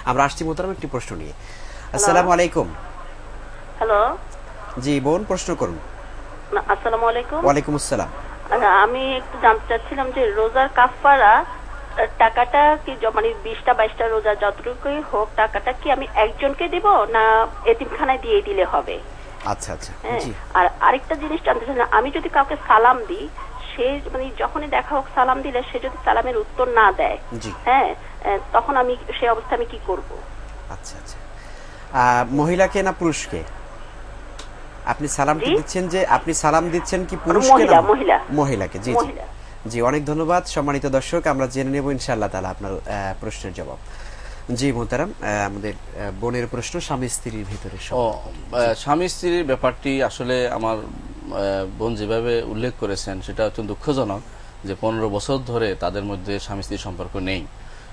আমরা আসছি মোহতারাম একটি প্রশ্ন নিয়ে। আসসালামু আলাইকুম। হ্যালো, জি বোন, প্রশ্ন করুন। আসসালামু আলাইকুম। ওয়ালাইকুম আসসালাম। আমি একটু জানতে চাচ্ছিলাম যে রোজার কাফারা টাকাটা কি মানে 20টা 22টা রোজা যতটুকুই হোক টাকাটা কি আমি একজনকে দিব না এতিমখানায় দিয়ে দিলে হবে? আচ্ছা আচ্ছা, জি। আর আরেকটা জিনিস জানতে চাচ্ছিলাম, আমি যদি কাউকে সালাম দিই, সে মানে যখনই দেখা হোক সালাম দিলে সে যদি সালামের উত্তর না দেয়, হ্যাঁ, তখন আমি সেই অবস্থায় আমি কি করব? আচ্ছা আচ্ছা, মহিলাকে না পুরুষকে আপনি সালাম দিচ্ছেন? যে আপনি সালাম দিচ্ছেন কি পুরুষকে না মহিলাকে? জি জি জি, অনেক ধন্যবাদ সম্মানিত দর্শক, আমরা জেনে নেব ইনশাআল্লাহ তাআলা আপনার প্রশ্নের জবাব। জি মোহতারাম, আমাদের বোনের প্রশ্ন স্বামী স্ত্রীর ভিতরে। স্বামী স্ত্রীর ব্যাপারটি আসলে আমার বোন যেভাবে উল্লেখ করেছেন সেটা অত্যন্ত দুঃখজনক যে 15 বছর ধরে তাদের মধ্যে স্বামী স্ত্রীর সম্পর্ক নেই।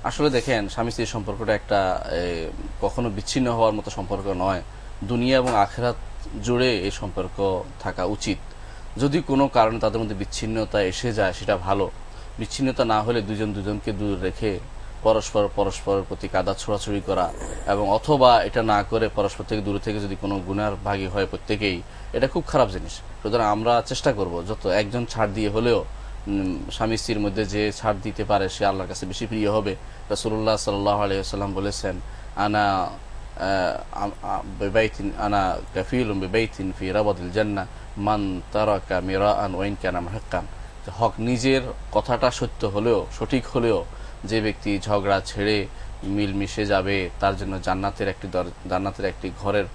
আসলে দেখেন, স্বামী স্ত্রীর সম্পর্কটা একটা কখনো বিচ্ছিন্ন হওয়ার মতো সম্পর্ক নয়। দুনিয়া এবং আখিরাত জুড়ে এই সম্পর্ক থাকা উচিত। যদি কোনো কারণে তাদের মধ্যে বিচ্ছিন্নতা এসে যায় সেটা ভালো, বিচ্ছিন্নতা না হলে দুজন দুজনকে দূর রেখে পরস্পরের প্রতি কাদা ছোড়াছুড়ি করা, এবং অথবা এটা না করে পরস্পর থেকে দূরে থেকে যদি কোনো গুনার ভাগী হয় প্রত্যেকেই, এটা খুব খারাপ জিনিস। সুতরাং আমরা চেষ্টা করব যত একজন ছাড় দিয়ে হলেও স্বামী স্ত্রীর মধ্যে যে ছাড় দিতে পারে সে আল্লাহর কাছে বেশি প্রিয় হবে। রাসূলুল্লাহ সাল্লাল্লাহু আলাইহি ওয়াসাল্লাম বলেছেন, আনা কাফিলুন বিবাইতিন ফি রাবাদিল জান্নাহ মান তারাকা মিরাআন ওয়া ইন কানা মুহাক্কান। হক নিজের কথাটা সত্য হলেও, সঠিক হলেও, যে ব্যক্তি ঝগড়া ছেড়ে মিলমিশে যাবে তার জন্য জান্নাতের একটি ঘরের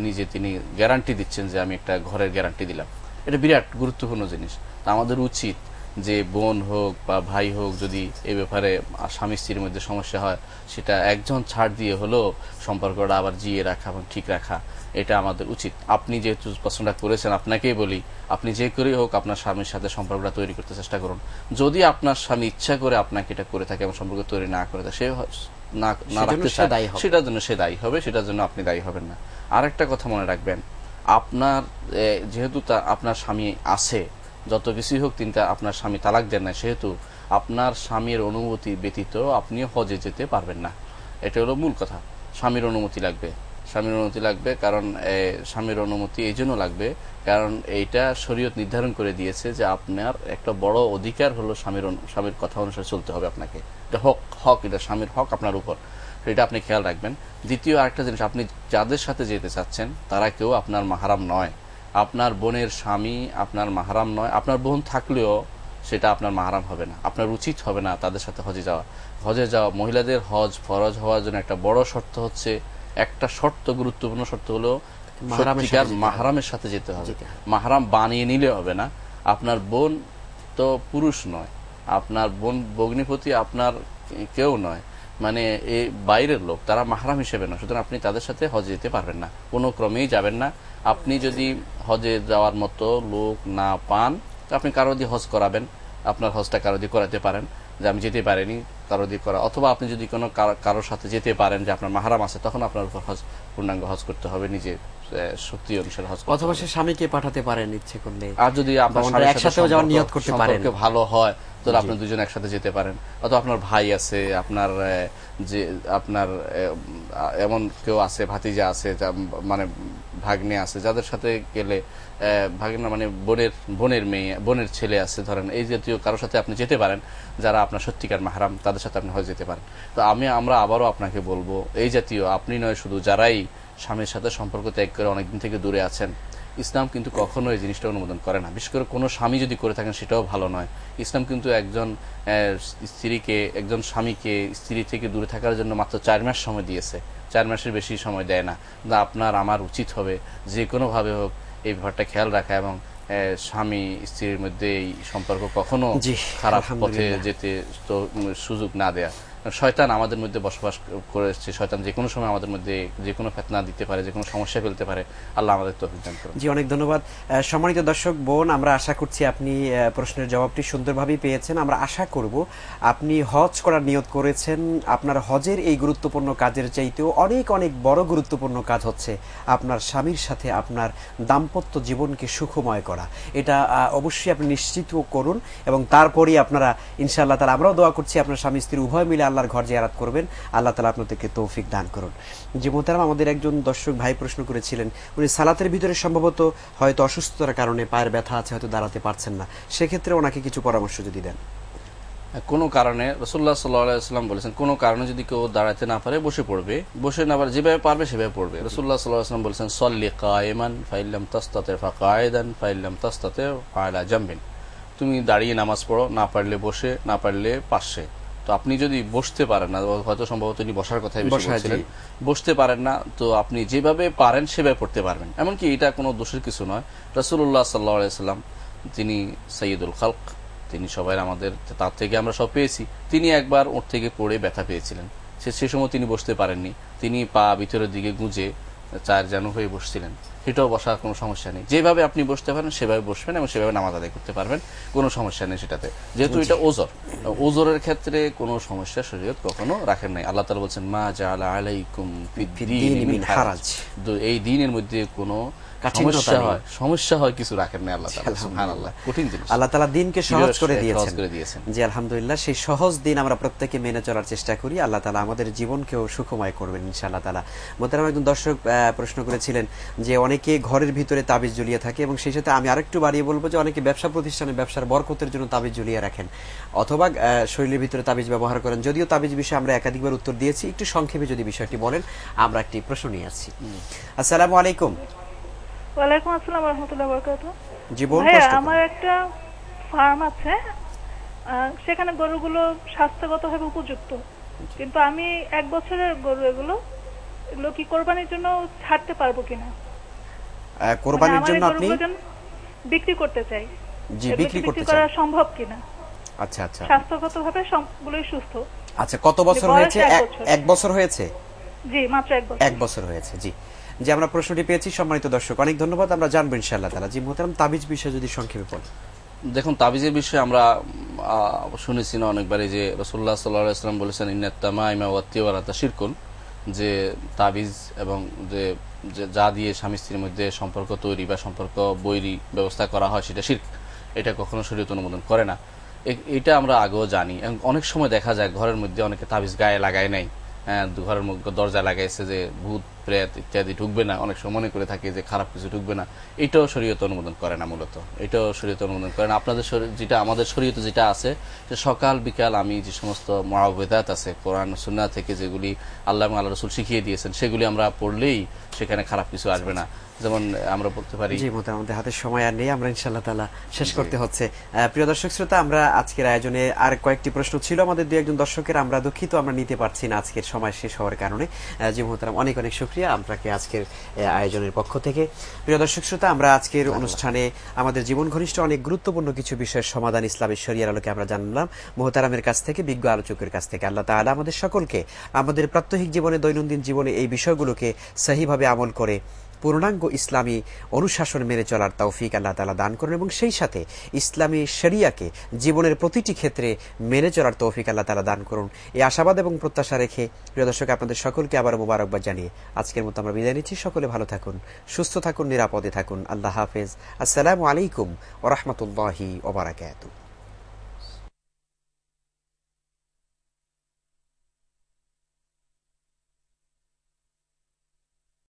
নিজে তিনি গ্যারান্টি দিচ্ছেন যে আমি একটা ঘরের গ্যারান্টি দিলাম। এটা বিরাট গুরুত্বপূর্ণ জিনিস। আমাদের উচিত যে বোন হোক বা ভাই হোক, যদি এই ব্যাপারে স্বামী স্ত্রীর মধ্যে সমস্যা হয় সেটা একজন ছাড় দিয়ে হলেও সম্পর্কটা আবার জিয়ে রাখা এবং ঠিক রাখা, এটা আমাদের উচিত। আপনি যেহেতু প্রশ্নটা করেছেন, আপনাকেই বলি, আপনি যে করেই হোক আপনার স্বামীর সাথে সম্পর্কটা তৈরি করতে চেষ্টা করুন। যদি আপনার স্বামী ইচ্ছা করে আপনাকে এটা করে থাকে এবং সম্পর্ক তৈরি না করে থাকে, সে না রাখতে চায়, সেটার জন্য সে দায়ী হবে, সেটার জন্য আপনি দায়ী হবেন না। আর একটা কথা মনে রাখবেন, আপনার যেহেতু আপনার স্বামী আছে, যত কিছুই হোক তিনি আপনার স্বামী তালাক দেন না, সেহেতু আপনার স্বামীর অনুমতি ব্যতীত আপনিও হজে যেতে পারবেন না। এটা হলো মূল কথা। স্বামীর অনুমতি লাগবে, স্বামীর অনুমতি লাগবে। কারণ স্বামীর অনুমতি এই জন্য লাগবে কারণ এইটা শরীয়ত নির্ধারণ করে দিয়েছে যে আপনার একটা বড় অধিকার হলো স্বামীর কথা অনুসারে চলতে হবে আপনাকে। এটা হক, এটা স্বামীর হক আপনার উপর, এটা আপনি খেয়াল রাখবেন। দ্বিতীয় আরেকটা জিনিস, আপনি যাদের সাথে যেতে চাচ্ছেন তারা কেউ আপনার মাহরাম নয়। আপনার বোনের স্বামী আপনার মাহরাম নয়। আপনার বোন থাকলেও সেটা আপনার মাহরাম হবে না, আপনার উচিত হবে না তাদের সাথে হজে যাওয়া। মহিলাদের হজ ফরজ হওয়ার জন্য একটা বড় শর্ত হচ্ছে, একটা শর্ত, গুরুত্বপূর্ণ শর্ত হলো সত্যিকার মাহরামের সাথে যেতে হবে। মাহরাম বানিয়ে নিলে হবে না। আপনার বোন তো পুরুষ নয়, আপনার বোন ভগ্নিপতি আপনার কেউ নয়, মানে এই বাইরের লোক, তারা মাহরাম হিসেবে নয়। সুতরাং আপনি তাদের সাথে হজে যেতে পারবেন না, কোনো ক্রমেই যাবেন না। আপনি যদি হজে যাওয়ার মতো লোক না পান, আপনি কারো দিয়ে হজ করাবেন, আপনার হজটা কারো দিয়ে করাতে পারেন, যে আমি যেতে পারিনি কারো দিয়ে করা। অথবা আপনি যদি কোনো কারোর সাথে যেতে পারেন যে আপনার মাহরাম আছে, তখন আপনার উপর হজ পূর্ণাঙ্গ হজ করতে হবে, নিজে শক্তি অনুসারে হজ, অথবা সে স্বামীকে পাঠাতে পারেন ইচ্ছে করলে। আর যদি আপনার একসাথে যাওয়ার নিয়ত করতে পারেন, ভালো হয়, তাহলে আপনি দুজন একসাথে যেতে পারেন। অথবা আপনার ভাই আছে, আপনার যে আপনার এমন কেউ আছে, ভাতিজা আছে, মানে ভাগ্নে আছে, যাদের সাথে গেলে, ভাগ্না মানে বোনের মেয়ে, বোনের ছেলে আছে ধরেন, এই জাতীয় কারোর সাথে আপনি যেতে পারেন যারা আপনার সত্যিকার মাহরাম, তাদের সাথে আপনি হজ যেতে পারেন। তো আমরা আবারও আপনাকে বলবো, এই জাতীয় আপনি নয়, শুধু যারাই স্বামীর সাথে সম্পর্ক ত্যাগ করে অনেকদিন থেকে দূরে আছেন, ইসলাম কিন্তু কখনো এই জিনিসটা অনুমোদন করে না। বিশেষ করে কোনো স্বামী যদি করে থাকেন সেটাও ভালো নয়। ইসলাম কিন্তু একজন স্বামীকে স্ত্রী থেকে দূরে থাকার জন্য মাত্র 4 মাস সময় দিয়েছে, 4 মাসের বেশি সময় দেয় না। আপনার আমার উচিত হবে যে কোনোভাবে হোক এই ব্যাপারটা খেয়াল রাখা, এবং স্বামী স্ত্রীর মধ্যে এই সম্পর্ক কখনো খারাপ পথে যেতে তো সুযোগ না দেয়া। শয়তান আমাদের মধ্যে বসবাস করেছে, শয়তান যে কোনো সময় আমাদের মধ্যে যে কোনো ফিতনা দিতে পারে, যে কোনো সমস্যা ফেলতে পারে। আল্লাহ আমাদের তৌফিক দান করুন। জি, অনেক ধন্যবাদ সম্মানিত দর্শক বোন, আমরা আশা করছি আপনি প্রশ্নের জবাবটি সুন্দরভাবেই পেয়েছেন। আমরা আশা করব আপনি হজ করার নিয়ত করেছেন। আপনার হজের এই গুরুত্বপূর্ণ কাজের চাইতেও অনেক অনেক বড় গুরুত্বপূর্ণ কাজ হচ্ছে আপনার স্বামীর সাথে আপনার দাম্পত্য জীবনকে সুখময় করা। এটা অবশ্যই আপনি নিশ্চিত করুন, এবং তারপরেই আপনারা ইনশাআল্লাহ তাআলা, আমরাও দোয়া করছি আপনার স্বামী স্ত্রী উভয় মিলে আল্লাহর ঘর জিয়ারত করবেন। আল্লাহ তাআলা আপনাদেরকে তৌফিক দান করুন। জি মোহতারাম, আমাদের একজন দর্শক ভাই প্রশ্ন করেছিলেন, উনি সালাতের ভিতরে সম্ভবত হয়তো অসুস্থতার কারণে পায়ের ব্যথা আছে, হয়তো দাঁড়াতে পারছেন না, সেক্ষেত্রে ওনাকে কিছু পরামর্শ যদি দেন। কোনো কারণে রাসূলুল্লাহ সাল্লাল্লাহু আলাইহি ওয়াসাল্লাম বলেছেন কোনো কারণে যদি কেউ দাঁড়াতে না পারে বসে পড়বে, বসে না পারে যেভাবে পারবে সেভাবে পড়বে। রাসূলুল্লাহ সাল্লাল্লাহু আলাইহি ওয়াসাল্লাম বলেছেন সল্লি কায়িমান ফাইন লাম তাসতাতি ফাকাইদান ফাইন লাম তাসতাতি ফাআলা জামবিন, তুমি দাঁড়িয়ে নামাজ পড়ো, না পারলে বসে, না পারলে পাশে। তো আপনি যদি বসতে পারেন না, হয়তো সম্ভবত উনি বসার কথাই বেশি বলছিলেন, বসতে পারেন না, তো আপনি যেভাবে পারেন সেভাবে পড়তে পারবেন। এমনকি এটা কোনো দোষের কিছু নয়। রাসূলুল্লাহ সাল্লাল্লাহু আলাইহি ওয়াসাল্লাম তিনি সাইয়্যিদুল খালক, তিনি সবাই আমাদের, তার থেকে আমরা সব পেয়েছি। তিনি একবার ওর থেকে পড়ে ব্যথা পেয়েছিলেন, সে সময় তিনি বসতে পারেননি, তিনি পা ভিতরের দিকে গুঁজে চার জানু হয়ে বসছিলেন। সেটাও বসার কোনো সমস্যা নেই, যেভাবে আপনি বসতে পারেন সেভাবে বসবেন এবং সেভাবে নামাজ আদায় করতে পারবেন, কোনো সমস্যা নেই সেটাতে। যেহেতু এটা ওজরের ক্ষেত্রে কোনো সমস্যা শরীয়ত কখনো রাখেন নাই। আল্লাহ তাআলা বলছেন মা জাআলা আলাইকুম ফিদ-দীনি মিন হারাজ, এই দ্বীনের মধ্যে কোনো সমস্যা হয় কিছু রাখেন না আল্লাহ তাআলা। সুবহানাল্লাহ, কঠিন জিনিস আল্লাহ তাআলা দ্বীনকে সহজ করে দিয়েছেন। জি আলহামদুলিল্লাহ, সেই সহজ দ্বীন আমরা প্রত্যেকে মেনে চলার চেষ্টা করি। আল্লাহ তাআলা আমাদের জীবনকেও সুখময় করবেন ইনশাআল্লাহ তাআলা। মোহতারাম একজন দর্শক প্রশ্ন করেছিলেন যে অনেকে ঘরের ভিতরে তাবিজ ঝুলিয়ে থাকে, এবং সেই সাথে আমি আরেকটু বাড়িয়ে বলবো যে অনেকে ব্যবসা প্রতিষ্ঠানে ব্যবসার বরকতের জন্য তাবিজ ঝুলিয়ে রাখেন, অথবা শরীরের ভিতরে তাবিজ ব্যবহার করেন। যদিও তাবিজ বিষয়ে আমরা একাধিকবার উত্তর দিয়েছি, একটু সংক্ষেপে যদি বিষয়টি বলেন। আমরা একটি প্রশ্ন নিয়ে আসছি। আসসালামু আলাইকুম। ওয়ালাইকুম আসসালাম ওয়া রাহমাতুল্লাহি ওয়া বারাকাতুহু। জীবন আমার একটা ফার্ম আছে, সেখানে গরুগুলো স্বাস্থ্যগতভাবে উপযুক্ত, কিন্তু আমি 1 বছরের গরু, এগুলো কি কোরবানির জন্য ছাড়তে পারবো কিনা? কোরবানির জন্য আপনি বিক্রি করতে চাই, জি বিক্রি করতে করা সম্ভব কিনা? আচ্ছা আচ্ছা, স্বাস্থ্যগতভাবে সবগুলোই সুস্থ। আচ্ছা, কত বছর হয়েছে? 1 বছর হয়েছে? জি মাত্র 1 বছর। 1 বছর হয়েছে। জি যে আমরা প্রশ্নটি পেয়েছি। সম্মানিত দর্শক অনেক ধন্যবাদ, আমরা জানবো ইনশাআল্লাহ তাআলা। জি মোহতারাম, তাবিজ বিষয়ে যদি সংক্ষেপে বলেন। দেখুন, তাবিজের বিষয়ে আমরা শুনেছি না অনেকবারই যে রাসূলুল্লাহ সাল্লাল্লাহু আলাইহি ওয়াসাল্লাম বলেছেন ইন্নাত তামাইমা ওয়াত তিওয়ারাতা শিরকুন, যে তাবিজ এবং যে যা দিয়ে স্বামী স্ত্রীর মধ্যে সম্পর্ক তৈরি বা সম্পর্ক বৈরী ব্যবস্থা করা হয় সেটা শিরক, এটা কখনো শরীয়ত অনুমোদন করে না। এটা আমরা আগেও জানি। অনেক সময় দেখা যায় ঘরের মধ্যে অনেকে তাবিজ গায়ে লাগায় নাই, ঘরের মধ্যে দরজা লাগাইছে যে ভূত প্রেত ইত্যাদি ঢুকবে না, অনেক সময় মনে করে থাকে যে খারাপ কিছু ঢুকবে না। এটাও শরীয়ত অনুমোদন করে না, মূলত এটাও শরীয়ত অনুমোদন করে না। আপনাদের যেটা আমাদের শরীয়তে যেটা আছে যে সকাল বিকাল আমি যে সমস্ত মুআউযিযাত আছে কোরআন সুন্নাহ থেকে, যেগুলি আল্লাহ এবং আল্লাহ রাসূল শিখিয়ে দিয়েছেন, সেগুলি আমরা পড়লেই সেখানে খারাপ কিছু আসবে না। যেমন আমরা বলতে পারি। জি মোহতারাম, আমাদের হাতে সময় আর নেই, আমরা ইনশাআল্লাহ তাআলা শেষ করতে হচ্ছে। প্রিয় দর্শক শ্রোতা, আমরা আজকের আয়োজনে আর কয়েকটি প্রশ্ন ছিল আমাদের দুই একজন দর্শকের, আমরা দুঃখিত আমরা নিতে পারছি না আজকের সময় শেষ হওয়ার কারণে। জি মোহতারাম, অনেক অনেক শুকরিয়া আপনাকে আজকের আয়োজনের পক্ষ থেকে। প্রিয় দর্শক শ্রোতা, আমরা আজকের অনুষ্ঠানে আমাদের জীবন ঘনিষ্ঠ অনেক গুরুত্বপূর্ণ কিছু বিষয়ের সমাধান ইসলামের শরিয়ার আলোকে আমরা জানলাম মোহতারামের কাছ থেকে, বিজ্ঞ আলোচকের কাছ থেকে। আল্লাহ তাআলা আমাদের সকলকে আমাদের প্রাত্যহিক জীবনে, দৈনন্দিন জীবনে এই বিষয়গুলোকে সহিভাবে আমল করে পূর্ণাঙ্গ ইসলামী অনুশাসন মেনে চলার তৌফিক আল্লাহ তাআলা দান করুন, এবং সেই সাথে ইসলামী শরিয়াকে জীবনের প্রতিটি ক্ষেত্রে মেনে চলার তৌফিক আল্লাহ তাআলা দান করুন। এই আশাবাদ এবং প্রত্যাশা রেখে প্রিয় দর্শক আপনাদের সকলকে আবার মোবারকবাদ জানিয়ে আজকের মতো আমরা বিদায় নিচ্ছি। সকলে ভালো থাকুন, সুস্থ থাকুন, নিরাপদে থাকুন। আল্লাহ হাফেজ। আসসালামু আলাইকুম ওয়া রাহমাতুল্লাহি ওয়া বারাকাতুহু।